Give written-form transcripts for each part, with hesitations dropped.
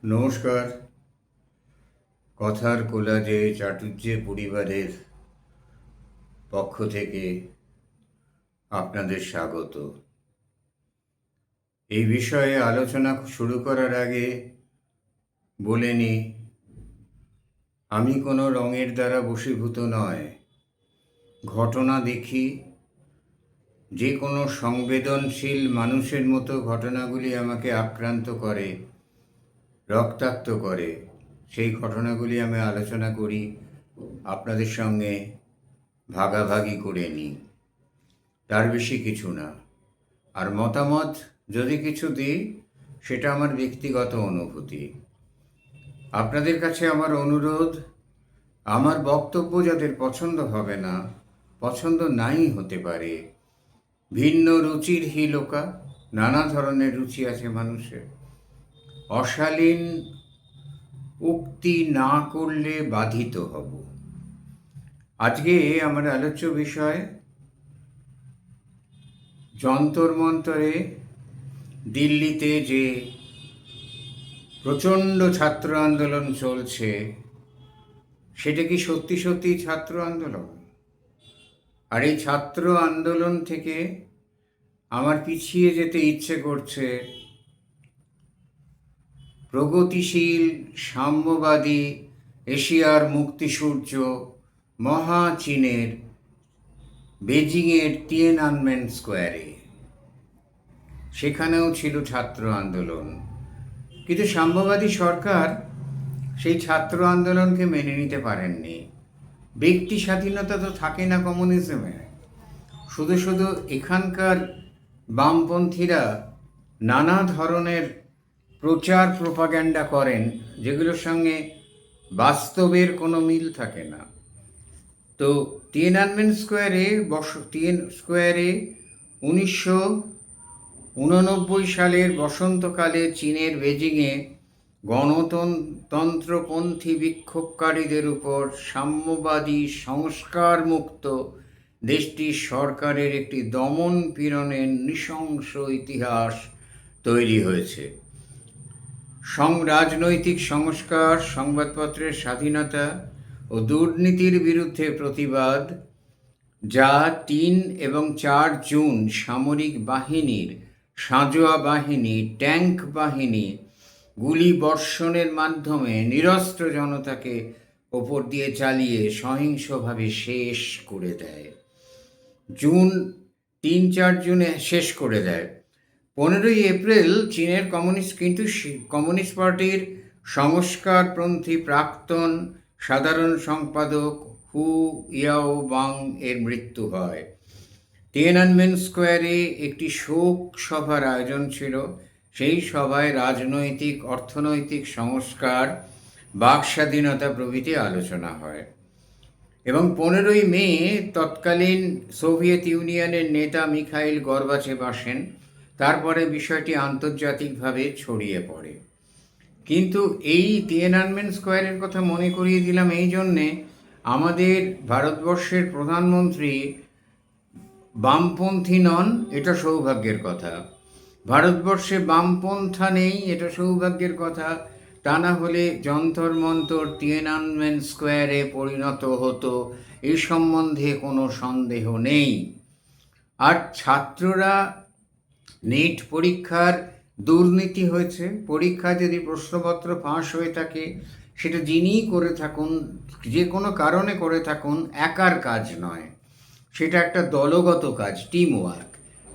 নমস্কার। কথার কোলাজে চাটুর্যে পরিবারের পক্ষ থেকে আপনাদের স্বাগত। এই বিষয়ে আলোচনা শুরু করার আগে বলে নিই, আমি কোনো রঙের দ্বারা বশীভূত নয়। ঘটনা দেখি, যে কোনো সংবেদনশীল মানুষের মতো ঘটনাগুলি আমাকে আক্রান্ত করে, রক্তাক্ত করে। সেই ঘটনাগুলি আমি আলোচনা করি, আপনাদের সঙ্গে ভাগাভাগি করে নিই, তার বেশি কিছু না। আর মতামত যদি কিছু দিই, সেটা আমার ব্যক্তিগত অনুভূতি। আপনাদের কাছে আমার অনুরোধ, আমার বক্তব্য যাদের পছন্দ হবে না, পছন্দ নাই হতে পারে। ভিন্ন রুচির হিলোকা, নানা ধরনের রুচি আছে মানুষের। অশালীন উক্তি না করলে বাধিত হব। আজকে আমার আলোচ্য বিষয় যন্তর মন্তরে দিল্লিতে যে প্রচণ্ড ছাত্র আন্দোলন চলছে, সেটা কি সত্যি সত্যি ছাত্র আন্দোলন? আর এই ছাত্র আন্দোলন থেকে আমার পিছিয়ে যেতে ইচ্ছে করছে প্রগতিশীল সাম্যবাদী এশিয়ার মুক্তিসূর্য মহা চীনের বেজিংয়ের টিয়েনআনমেন স্কোয়ারে। সেখানেও ছিল ছাত্র আন্দোলন, কিন্তু সাম্যবাদী সরকার সেই ছাত্র আন্দোলনকে মেনে নিতে পারেননি। ব্যক্তি স্বাধীনতা তো থাকে না কমিউনিজমে। শুধু শুধু এখানকার বামপন্থীরা নানা ধরনের প্রচার প্রোপাগ্যান্ডা করেন, যেগুলোর সঙ্গে বাস্তবের কোনো মিল থাকে না। তো টিয়েনআনমেন স্কোয়ারে স্কোয়ারে 1989 সালের বসন্তকালে চীনের বেজিংয়ে গণতন্ত্রপন্থী বিক্ষোভকারীদের উপর সাম্যবাদী সংস্কার মুক্ত দেশটির সরকারের একটি দমন পীড়নের নৃশংস ইতিহাস তৈরি হয়েছে। রাজনৈতিক সংস্কার, সংবাদপত্রের স্বাধীনতা ও দুর্নীতির বিরুদ্ধে প্রতিবাদ, যা 3 এবং 4 জুন সামরিক বাহিনীর, সাঁজোয়া বাহিনী, ট্যাঙ্ক বাহিনী গুলি বর্ষণের মাধ্যমে নিরস্ত্র জনতাকে ওপর দিয়ে চালিয়ে সহিংসভাবে শেষ করে দেয়। 3-4 জুনে শেষ করে দেয়। 15ই এপ্রিল চীনের কমিউনিস্ট পার্টির সংস্কারপন্থী প্রাক্তন সাধারণ সম্পাদক হু ইয়াওবাং এর মৃত্যু হয়। টিয়েনআনমেন স্কোয়ারে একটি শোক সভার আয়োজন ছিল। সেই সভায় রাজনৈতিক, অর্থনৈতিক সংস্কার, বাক স্বাধীনতা প্রভৃতি আলোচনা হয়। এবং 15ই মে তৎকালীন সোভিয়েত ইউনিয়নের নেতা মিখাইল গর্বাচেভ আসেন। তারপরে বিষয়টি আন্তর্জাতিকভাবে ছড়িয়ে পড়ে। কিন্তু এই টিয়েনআনমেন স্কোয়ারের কথা মনে করিয়ে দিলাম এই জন্যে, আমাদের ভারতবর্ষের প্রধানমন্ত্রী বামপন্থী নন, এটা সৌভাগ্যের কথা। ভারতবর্ষে বামপন্থা নেই, এটা সৌভাগ্যের কথা। তা না হলে যন্তর মন্তর টিয়েনআনমেন স্কোয়ারে পরিণত হতো, এই সম্বন্ধে কোনো সন্দেহ নেই। আর ছাত্ররা নেট পরীক্ষার দুর্নীতি হয়েছে। পরীক্ষা যদি প্রশ্নপত্র ফাঁস হয়ে থাকে, সেটা যিনিই করে থাকুন, যে কোনো কারণে করে থাকুন, একার কাজ নয়, সেটা একটা দলগত কাজ, টিম ওয়ার্ক।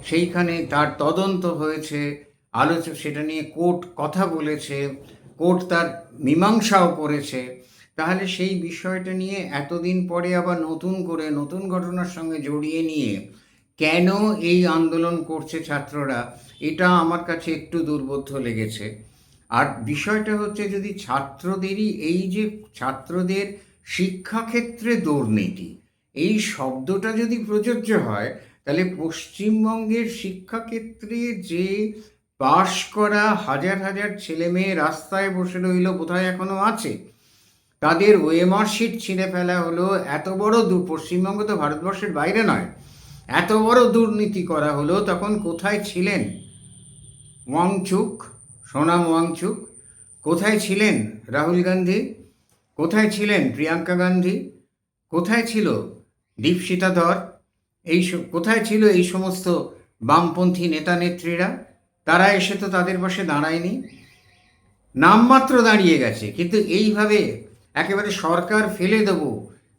সেইখানে তার তদন্ত হয়েছে, সেটা নিয়ে কোর্ট কথা বলেছে, কোর্ট তার মীমাংসাও করেছে। তাহলে সেই বিষয়টা নিয়ে এতদিন পরে আবার নতুন করে নতুন ঘটনার সঙ্গে জড়িয়ে নিয়ে কেন এই আন্দোলন করছে ছাত্ররা, এটা আমার কাছে একটু দুর্বোধ্য লেগেছে। আর বিষয়টা হচ্ছে, যদি ছাত্রদেরই এই যে ছাত্রদের শিক্ষাক্ষেত্রে দুর্নীতি, এই শব্দটা যদি প্রযোজ্য হয়, তাহলে পশ্চিমবঙ্গের শিক্ষাক্ষেত্রে যে পাশ করা হাজার হাজার ছেলে মেয়ে রাস্তায় বসে রইল, বোধহয় এখনো আছে, তাদের ওএমআর শিট ছিঁড়ে ফেলা হলো। এত বড় পশ্চিমবঙ্গ তো ভারতবর্ষের বাইরে নয়, এত বড় দুর্নীতি করা হলো, তখন কোথায় ছিলেন ওয়াংচুক, সোনাম ওয়াংচুক? কোথায় ছিলেন রাহুল গান্ধী? কোথায় ছিলেন প্রিয়াঙ্কা গান্ধী? কোথায় ছিল দীপশিতা ধর? কোথায় ছিল এই সমস্ত বামপন্থী নেতা নেত্রীরা? তারা এসে তো তাদের পাশে দাঁড়ায়নি, নামমাত্র দাঁড়িয়ে গেছে। কিন্তু এইভাবে একেবারে সরকার ফেলে দেবো,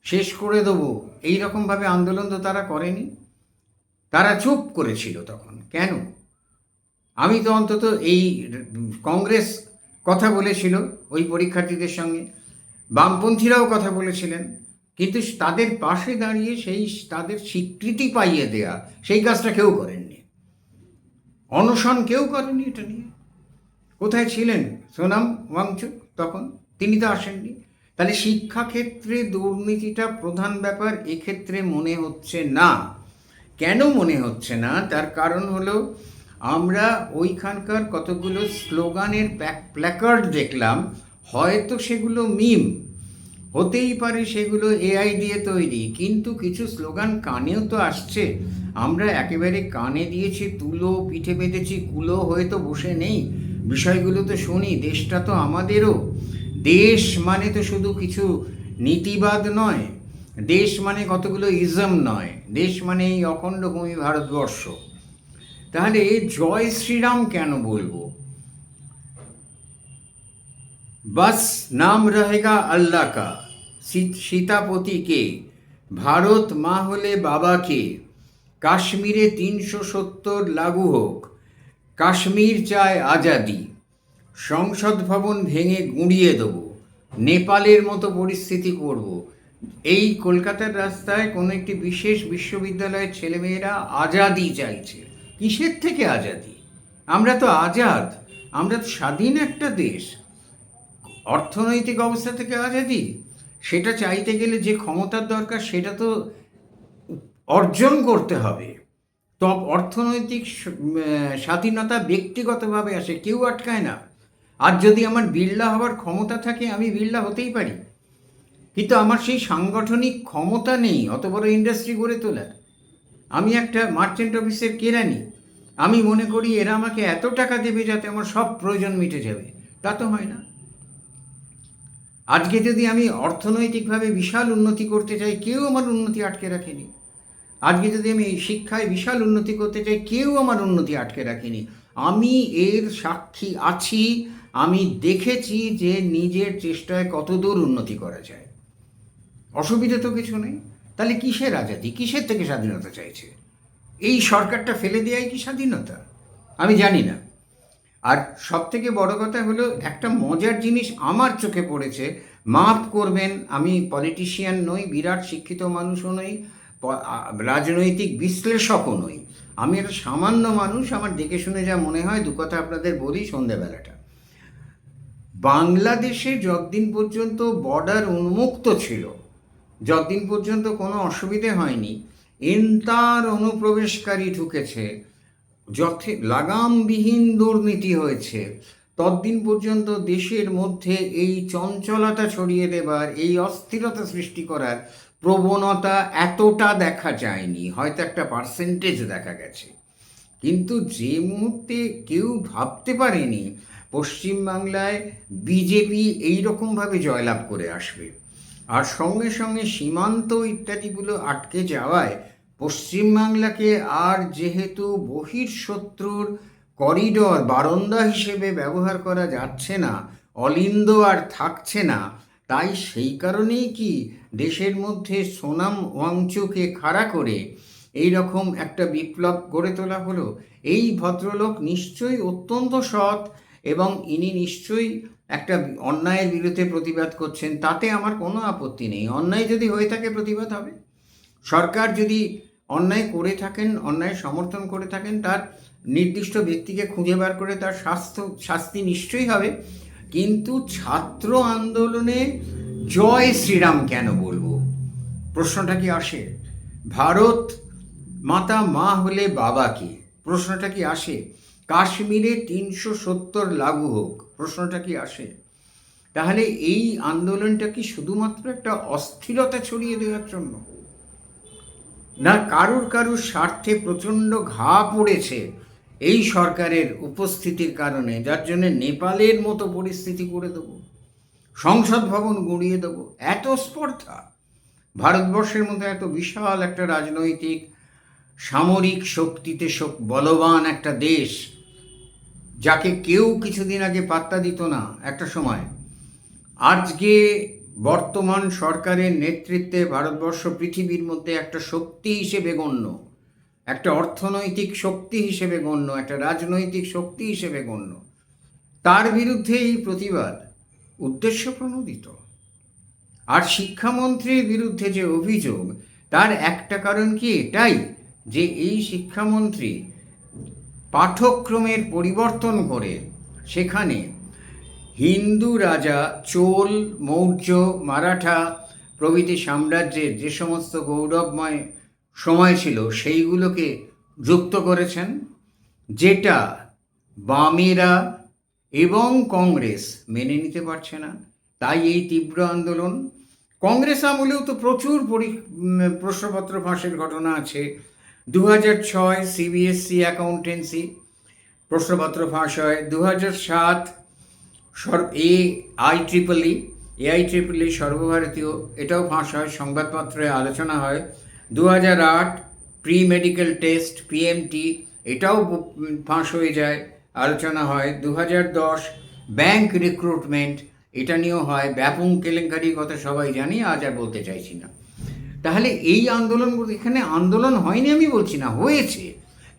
শেষ করে দেবো, এই রকমভাবে আন্দোলন তো তারা করেনি। তারা চুপ করেছিল তখন। কেন? আমি তো অন্তত এই কংগ্রেস কথা বলেছিল ওই পরীক্ষার্থীদের সঙ্গে, বামপন্থীরাও কথা বলেছিলেন, কিন্তু তাদের পাশে দাঁড়িয়ে সেই তাদের স্বীকৃতি পাইয়ে দেয়া সেই কাজটা কেউ করেননি। অনশন কেউ করেনি এটা নিয়ে। কোথায় ছিলেন সোনাম ওয়াংচুক তখন? তিনি তো আসেননি। তাহলে শিক্ষাক্ষেত্রে দুর্নীতিটা প্রধান ব্যাপার এক্ষেত্রে মনে হচ্ছে না। কেন মনে হচ্ছে না? তার কারণ হলো আমরা ওইখানকার কতগুলো স্লোগানের প্ল্যাকার্ড দেখলাম, হয়তো সেগুলো মিম হতেই পারে, সেগুলো এআই দিয়ে তৈরি, কিন্তু কিছু স্লোগান কানেও তো আসছে। আমরা একেবারে কানে দিয়েছি তুলো, পিঠে বেঁধেছি কুলো হয়ে তো বসে নেই, বিষয়গুলো তো শুনি। দেশটা তো আমাদেরও। দেশ মানে তো শুধু কিছু নীতিবাদ নয়, দেশ মানে কতগুলো ইজম নয়, দেশ মানে এই অখণ্ড ভূমি ভারতবর্ষ। তাহলে জয় শ্রীরাম কেন বলবো? बस नाम रहेगा अल्लाह का, সীতাপতি কে, ভারত মা হলে বাবা কে, কাশ্মীরে ৩৭০ লাগু হোক, কাশ্মীর চায় আজাদি, সংসদ ভবন ভেঙে গুঁড়িয়ে দেবো, নেপালের মতো পরিস্থিতি করব। এই কলকাতার রাস্তায় কোনো একটি বিশেষ বিশ্ববিদ্যালয়ের ছেলেমেয়েরা আজাদি চাইছে। কিসের থেকে আজাদি? আমরা তো আজাদ, আমরা তো স্বাধীন একটা দেশ। অর্থনৈতিক অবস্থা থেকে আজাদি, সেটা চাইতে গেলে যে ক্ষমতার দরকার সেটা তো অর্জন করতে হবে। তো অর্থনৈতিক স্বাধীনতা ব্যক্তিগতভাবে আসে, কেউ আটকায় না। আর যদি আমার বিড়লা হওয়ার ক্ষমতা থাকে আমি বিড়লা হতেই পারি, কিন্তু আমার সেই সাংগঠনিক ক্ষমতা নেই অত বড় ইন্ডাস্ট্রি গড়ে তোলার। আমি একটা মার্চেন্ট অফিসের কেরানি, আমি মনে করি এরা আমাকে এত টাকা দেবে যাতে আমার সব প্রয়োজন মিটে যাবে, তা তো হয় না। আজকে যদি আমি অর্থনৈতিকভাবে বিশাল উন্নতি করতে চাই, কেউ আমার উন্নতি আটকে রাখেনি। আজকে যদি আমি শিক্ষায় বিশাল উন্নতি করতে চাই, কেউ আমার উন্নতি আটকে রাখেনি। আমি এর সাক্ষী আছি, আমি দেখেছি যে নিজের চেষ্টায় কতদূর উন্নতি করা যায়। অসুবিধা তো কিছু নেই। তাহলে কিসের আজাদি, কিসের থেকে স্বাধীনতা চাইছে? এই সরকারটা ফেলে দেওয়াই কি স্বাধীনতা? আমি জানি না। আর সব থেকে বড় কথা হলো, একটা মজার জিনিস আমার চোখে পড়েছে, মাফ করবেন, আমি পলিটিশিয়ান নই, বিরাট শিক্ষিত মানুষও নই, রাজনৈতিক বিশ্লেষকও নই, আমি একটা সামান্য মানুষ। আমার দেখে শুনে যা মনে হয় দু কথা আপনাদের বলি সন্ধ্যেবেলাটা। বাংলাদেশে যতদিন পর্যন্ত বর্ডার উন্মুক্ত ছিল, যতদিন পর্যন্ত কোনো অসুবিধে হয়নি, এন্তার অনুপ্রবেশকারী ঢুকেছে, লাগামবিহীন দুর্নীতি হয়েছে, ততদিন পর্যন্ত দেশের মধ্যে এই চঞ্চলতা ছড়িয়ে দেবার, এই অস্থিরতা সৃষ্টি করার প্রবণতা এতটা দেখা যায়নি। হয়তো একটা পার্সেন্টেজ দেখা গেছে, কিন্তু যে মুহূর্তে কেউ ভাবতে পারেনি পশ্চিমবাংলায় বিজেপি এইরকমভাবে জয়লাভ করে আসবে, আর সঙ্গে সঙ্গে সীমান্ত ইত্যাদিগুলো আটকে যাওয়ায় পশ্চিমবাংলাকে আর যেহেতু বহির্শত্রুর করিডর বারান্দা হিসেবে ব্যবহার করা যাচ্ছে না, অলিন্দ আর থাকছে না, তাই সেই কারণেই কি দেশের মধ্যে সোনাম ওয়াংচুকে খাড়া করে এই রকম একটা বিপ্লব গড়ে তোলা হলো। এই ভদ্রলোক নিশ্চয়ই অত্যন্ত সৎ, এবং ইনি নিশ্চয়ই একটা অন্যায়ের বিরুদ্ধে প্রতিবাদ করছেন, তাতে আমার কোনো আপত্তি নেই। অন্যায় যদি হয়ে থাকে প্রতিবাদ হবে। সরকার যদি অন্যায় করে থাকেন, অন্যায় সমর্থন করে থাকেন, তার নির্দিষ্ট ব্যক্তিকে খুঁজে বার করে তার শাস্তি নিশ্চয়ই হবে। কিন্তু ছাত্র আন্দোলনে জয় শ্রীরাম কেন বলবো, প্রশ্নটা কি আসে? ভারত মাতা মা হলে বাবা কি, প্রশ্নটা কি আসে? কাশ্মীরে ৩৭০ লাগু হোক, প্রশ্নটা কি আসে? তাহলে এই আন্দোলনটা কি শুধুমাত্র একটা অস্থিরতা ছড়িয়ে দেওয়ার জন্য, না কারুর স্বার্থে প্রচণ্ড ঘা পড়েছে এই সরকারের উপস্থিতির কারণে, যার জন্য নেপালের মতো পরিস্থিতি করে দেবো, সংসদ ভবন গুঁড়িয়ে দেবো, এত স্পর্ধা। ভারতবর্ষের মতো এত বিশাল একটা রাজনৈতিক সামরিক শক্তিতে বলবান একটা দেশ, যাকে কেউ কিছুদিন আগে পাত্তা দিত না একটা সময়, আজকে বর্তমান সরকারের নেতৃত্বে ভারতবর্ষ পৃথিবীর মধ্যে একটা শক্তি হিসেবে গণ্য, একটা অর্থনৈতিক শক্তি হিসেবে গণ্য, একটা রাজনৈতিক শক্তি হিসেবে গণ্য। তার বিরুদ্ধে এই প্রতিবাদ উদ্দেশ্য প্রণোদিত। আর শিক্ষামন্ত্রীর বিরুদ্ধে যে অভিযোগ, তার একটা কারণ কি এটাই যে এই শিক্ষামন্ত্রী পাঠ্যক্রমের পরিবর্তন করে সেখানে হিন্দু রাজা, চোল, মৌর্য, মারাঠা প্রভৃতি সাম্রাজ্যের যে সমস্ত গৌরবময় সময় ছিল সেইগুলোকে যুক্ত করেছেন, যেটা বামেরা এবং কংগ্রেস মেনে নিতে পারছে না। তাই এই তীব্র আন্দোলন। কংগ্রেস আমলেও তো প্রচুর প্রশ্নপত্র ফাঁসের ঘটনা আছে। 2006 সিবিএসসি অ্যাকাউন্টেন্সি প্রশ্নপত্র ফাঁস হয়। 2007 এআইট্রিপলই সর্বভারতীয়, এটাও ফাঁস হয়, সংবাদপত্রে আলোচনা হয়। 2008 প্রি মেডিকেল টেস্ট পিএমটি, এটাও ফাঁস হয়ে যায়, আলোচনা হয়। 2010 ব্যাংক রিক্রুটমেন্ট, এটা নিয়েও হয়। ব্যাপক কেলেঙ্কারির কথা সবাই জানি, আজ আর বলতে চাইছি না। তাহলে এই আন্দোলন, এখানে আন্দোলন হয়নি আমি বলছি না, হয়েছে,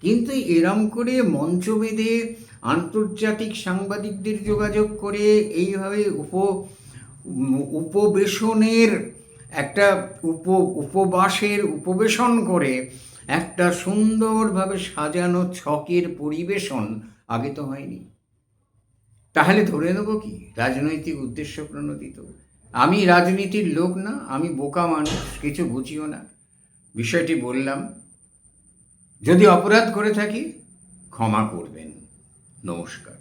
কিন্তু এরম করে মঞ্চ বেঁধে আন্তর্জাতিক সাংবাদিকদের যোগাযোগ করে এইভাবে উপবেশনের একটা উপবেশন করে একটা সুন্দরভাবে সাজানো ছকের পরিবেশন আগে তো হয়নি। তাহলে ধরে নেব কি রাজনৈতিক উদ্দেশ্য প্রণোদিত? আমি রাজনীতির লোক না, আমি বোকা মানুষ, কিছু বুঝিও না, বিষয়টি বললাম। যদি অপরাধ করে থাকি ক্ষমা করবেন। নমস্কার।